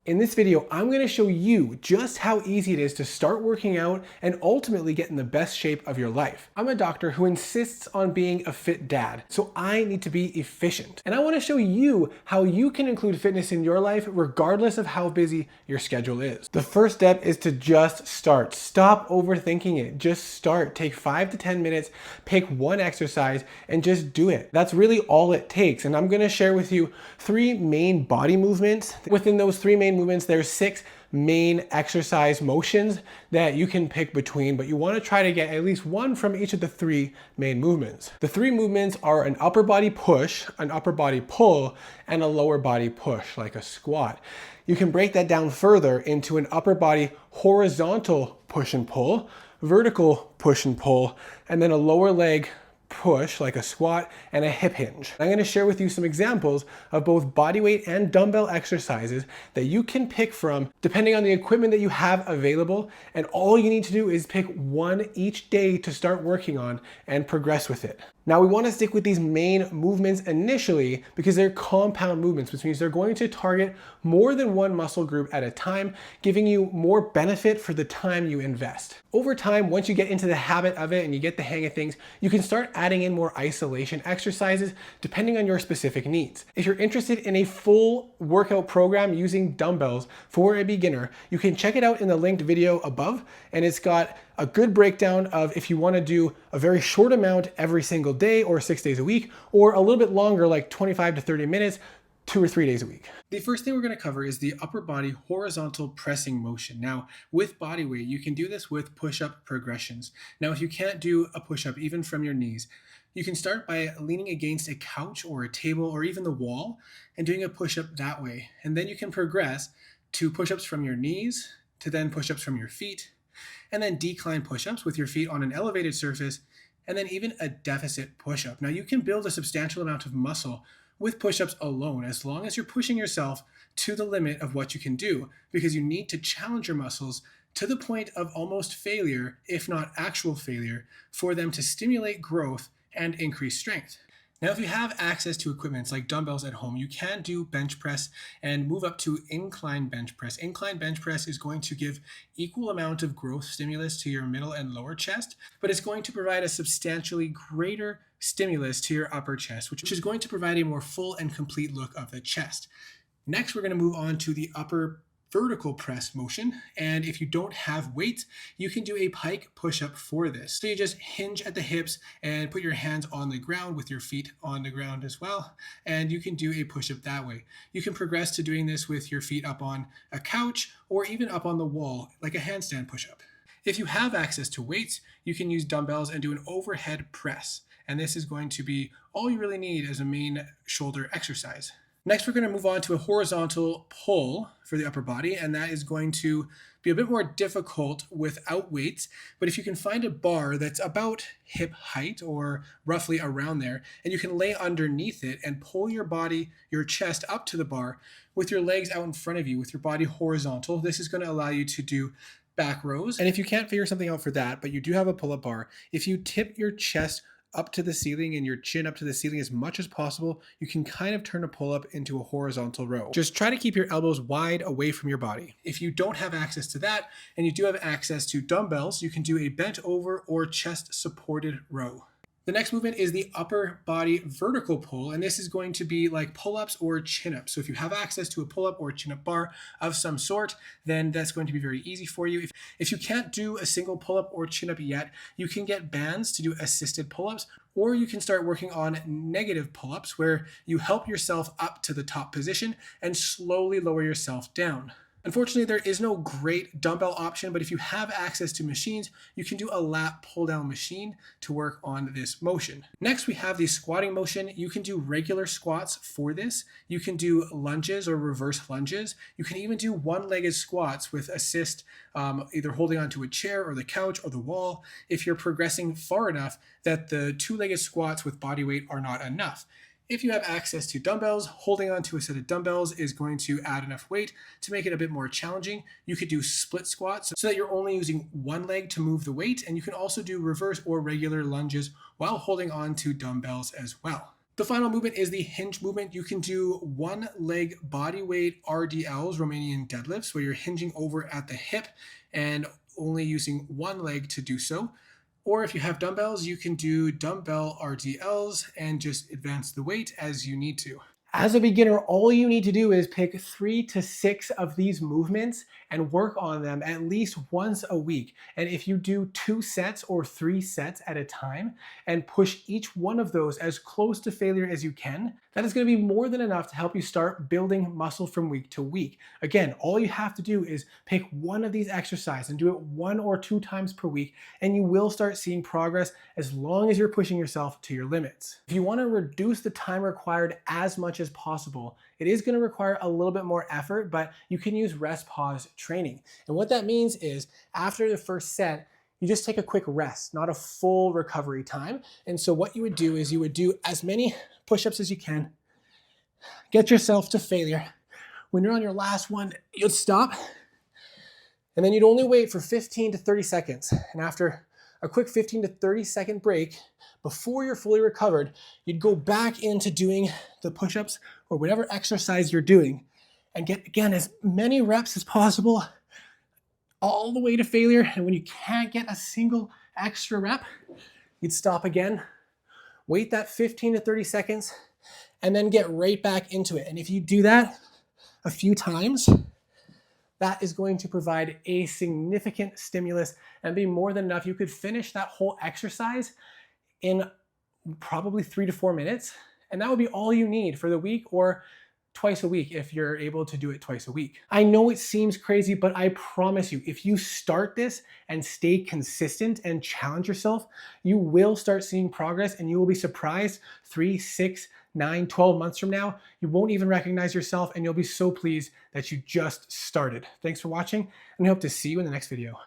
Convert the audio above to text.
In this video, I'm going to show you just how easy it is to start working out and ultimately get in the best shape of your life. I'm a doctor who insists on being a fit dad, so I need to be efficient. And I want to show you how you can include fitness in your life regardless of how busy your schedule is. The first step is to just start. Stop overthinking it. Just start. Take 5 to 10 minutes, pick one exercise, and just do it. That's really all it takes. And I'm going to share with you 3 main body movements. Within those 3 main movements, there's 6 main exercise motions that you can pick between, but you want to try to get at least one from each of the 3 main movements. The 3 movements are an upper body push, an upper body pull, and a lower body push, like a squat. You can break that down further into an upper body horizontal push and pull, vertical push and pull, and then a lower leg push like a squat and a hip hinge. I'm going to share with you some examples of both bodyweight and dumbbell exercises that you can pick from depending on the equipment that you have available, and all you need to do is pick one each day to start working on and progress with it. Now we want to stick with these main movements initially because they're compound movements, which means they're going to target more than one muscle group at a time, giving you more benefit for the time you invest. Over time, once you get into the habit of it and you get the hang of things, you can start adding in more isolation exercises depending on your specific needs. If you're interested in a full workout program using dumbbells for a beginner, you can check it out in the linked video above, and it's got a good breakdown of if you want to do a very short amount every single day or 6 days a week, or a little bit longer like 25 to 30 minutes, 2 or 3 days a week. The first thing we're going to cover is the upper body horizontal pressing motion. Now, with body weight, you can do this with push-up progressions. Now, if you can't do a push-up even from your knees, you can start by leaning against a couch or a table or even the wall and doing a push-up that way. And then you can progress to push-ups from your knees, to then push-ups from your feet, and then decline push-ups with your feet on an elevated surface, and then even a deficit push-up. Now, you can build a substantial amount of muscle with push-ups alone, as long as you're pushing yourself to the limit of what you can do, because you need to challenge your muscles to the point of almost failure, if not actual failure, for them to stimulate growth and increase strength. Now, if you have access to equipment like dumbbells at home, you can do bench press and move up to incline bench press. Incline bench press is going to give equal amount of growth stimulus to your middle and lower chest, but it's going to provide a substantially greater stimulus to your upper chest, which is going to provide a more full and complete look of the chest. Next, we're going to move on to the upper vertical press motion, and if you don't have weights, you can do a pike push-up for this. So you just hinge at the hips and put your hands on the ground with your feet on the ground as well, and you can do a push-up that way. You can progress to doing this with your feet up on a couch or even up on the wall, like a handstand push-up. If you have access to weights, you can use dumbbells and do an overhead press, and this is going to be all you really need as a main shoulder exercise. Next, we're going to move on to a horizontal pull for the upper body, and that is going to be a bit more difficult without weights, but if you can find a bar that's about hip height or roughly around there, and you can lay underneath it and pull your body, your chest up to the bar with your legs out in front of you with your body horizontal, this is going to allow you to do back rows. And if you can't figure something out for that, but you do have a pull-up bar, if you tip your chest up to the ceiling and your chin up to the ceiling as much as possible, you can kind of turn a pull-up into a horizontal row. Just try to keep your elbows wide away from your body. If you don't have access to that, and you do have access to dumbbells, you can do a bent over or chest supported row. The next movement is the upper body vertical pull, and this is going to be like pull-ups or chin-ups. So if you have access to a pull-up or chin-up bar of some sort, then that's going to be very easy for you. If you can't do a single pull-up or chin-up yet, you can get bands to do assisted pull-ups, or you can start working on negative pull-ups where you help yourself up to the top position and slowly lower yourself down. Unfortunately, there is no great dumbbell option, but if you have access to machines, you can do a lat pull-down machine to work on this motion. Next, we have the squatting motion. You can do regular squats for this. You can do lunges or reverse lunges. You can even do one-legged squats with assist, either holding onto a chair or the couch or the wall if you're progressing far enough that the two-legged squats with body weight are not enough. If you have access to dumbbells, holding onto a set of dumbbells is going to add enough weight to make it a bit more challenging. You could do split squats so that you're only using one leg to move the weight, and you can also do reverse or regular lunges while holding on to dumbbells as well. The final movement is the hinge movement. You can do one leg body weight RDLs, Romanian deadlifts, where you're hinging over at the hip and only using one leg to do so. Or if you have dumbbells, you can do dumbbell RDLs and just advance the weight as you need to. As a beginner, all you need to do is pick 3 to 6 of these movements and work on them at least once a week. And if you do 2 sets or 3 sets at a time and push each one of those as close to failure as you can, that is going to be more than enough to help you start building muscle from week to week. Again, all you have to do is pick one of these exercises and do it 1 or 2 times per week, and you will start seeing progress as long as you're pushing yourself to your limits. If you want to reduce the time required as much as possible, it is going to require a little bit more effort, but you can use rest pause training. And what that means is after the first set, you just take a quick rest, not a full recovery time. And so what you would do is you would do as many push-ups as you can, get yourself to failure. When you're on your last one, you'd stop, and then you'd only wait for 15 to 30 seconds. And after a quick 15 to 30 second break, before you're fully recovered, you'd go back into doing the push-ups or whatever exercise you're doing and get, again, as many reps as possible all the way to failure. And when you can't get a single extra rep, you'd stop again, wait that 15 to 30 seconds, and then get right back into it. And if you do that a few times, that is going to provide a significant stimulus and be more than enough. You could finish that whole exercise in probably 3 to 4 minutes, and that would be all you need for the week, or twice a week if you're able to do it twice a week. I know it seems crazy, but I promise you, if you start this and stay consistent and challenge yourself, you will start seeing progress, and you will be surprised 3, 6, 9, 12 months from now, you won't even recognize yourself, and you'll be so pleased that you just started. Thanks for watching, and I hope to see you in the next video.